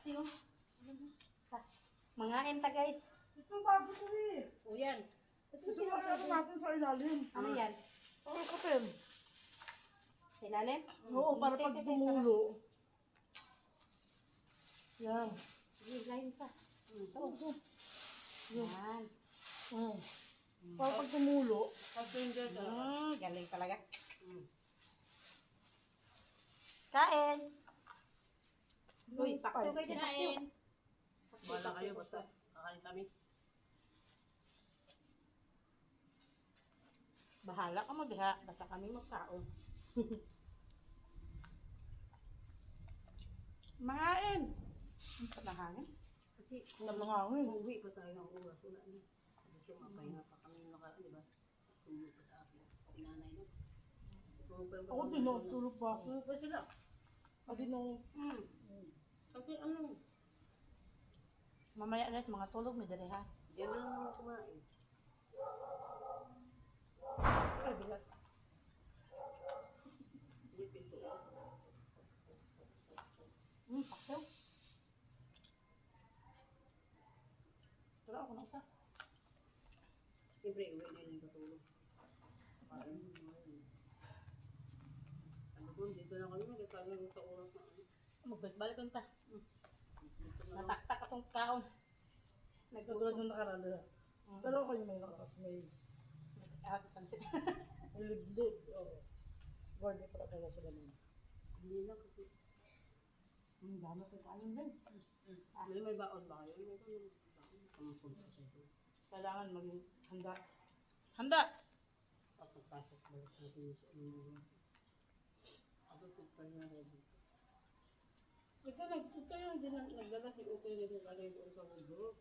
paksiw. Mangain ta guys. Ito bago ko eh. O yan. Ito ano natin sa ilalim. Ano yan? Ang kapel. Sa ilalim? Oo, para pag tumulo. Yan. Sige, lahin ka. Oo. Yan. Para pag tumulo. Galing talaga. Kain. Uy, paksiw kayo dyan. Kain. Wala kayo, basta kakain kami. Bahala ka mo diha. Basta kami magkaon. Mangain. Ang panahangin. Kasi Ang mga hangin. uuwi pa tayo ng oras. Wala na. Kasi mapahinga pa kami di ba? Tulog pa sa akin. Inanay no? Ako tinutulog pa. Tulog pa sila. Kasi nung... Kasi ano, Mamaya guys, mga tulog may dali ha. yan lang mga kumain. Ay, bilat. Hindi pinto. Paksiw. Tara ako na isa. Siyempre, uwi na yung katulog. Kain. Ano po, dito na kami. Nagkakaroon sa oras na ano. Magbalik ta. Dito na lang. Nataktak atong kaon. Katulad nung nakaraan. Pero ako yung may nakakas. May Pansit. liblib. Oo. Gordy pa kaya sila nun. Hindi na kasi. Dami ko kanin din. May baon ba kayo? May baon. Pangpunta sa ito. Kailangan maging handa. Handa! Pagpasok balik natin sa inyo. Ako pa na ready. Ito yung nagdala si Utoy nito kaya doon sa mundo.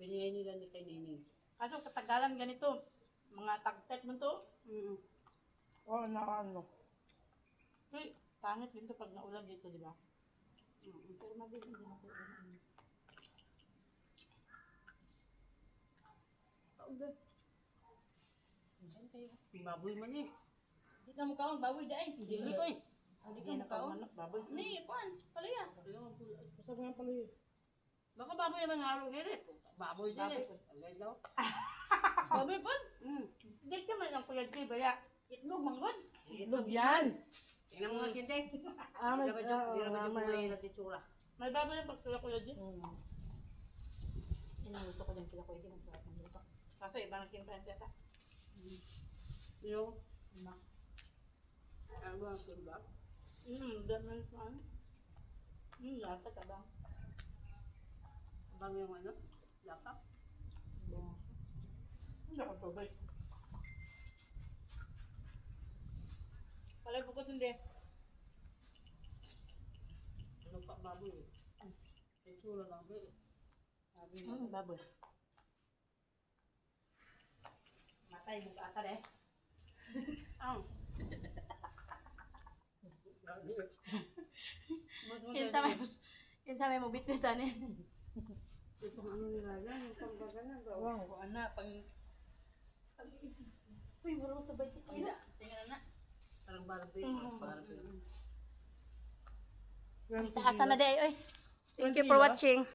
Binigay nila ni kay Nining. Kaso katagalan ganito. Mga tagtet mo to. Oo, na ano. Uy, pangit din to pag naulan dito, di ba? Pero mabilis din ako. Kaugat. Diyan kayo. Baboy man eh. Hindi ka mukhaon, baboy dahil. Hindi ko eh. Hindi ka mukhaon. Baboy. Hindi, kuhan. Palaya. Basta nga pala yun. Baka baboy naman halo ganit. Baboy din eh. Agay daw. Baboy po? Hindi ka man ang kuya G, baya. Itlog, manggod. Itlog yan! Tingnan mo nga sinte. May Hindi naman yung kumain natin tsura. May baboy yung pagkula kuya G. Inuuso ko din kila kuya G. Masarap ng luto. Kaso iba ng kimprensya yata. Yung, Iba. ano ba ang surba? Ganun sa ano. Lasa ka ba? Abang yung ano? Laka? Hindi ako tubay. Palay bukod hindi. Ano pa baboy eh? May tsura lang ba eh? Baboy. Matay mo ka ata eh. Ang. Kinsa may mo bitbitan eh. Itong ano nila yan, yung panggaganan daw. Wow, ana pang uy, marunong sa bait ko. Ina, tingnan na. Parang Barbie. Barbie. Asa na day, oy. Thank you for watching.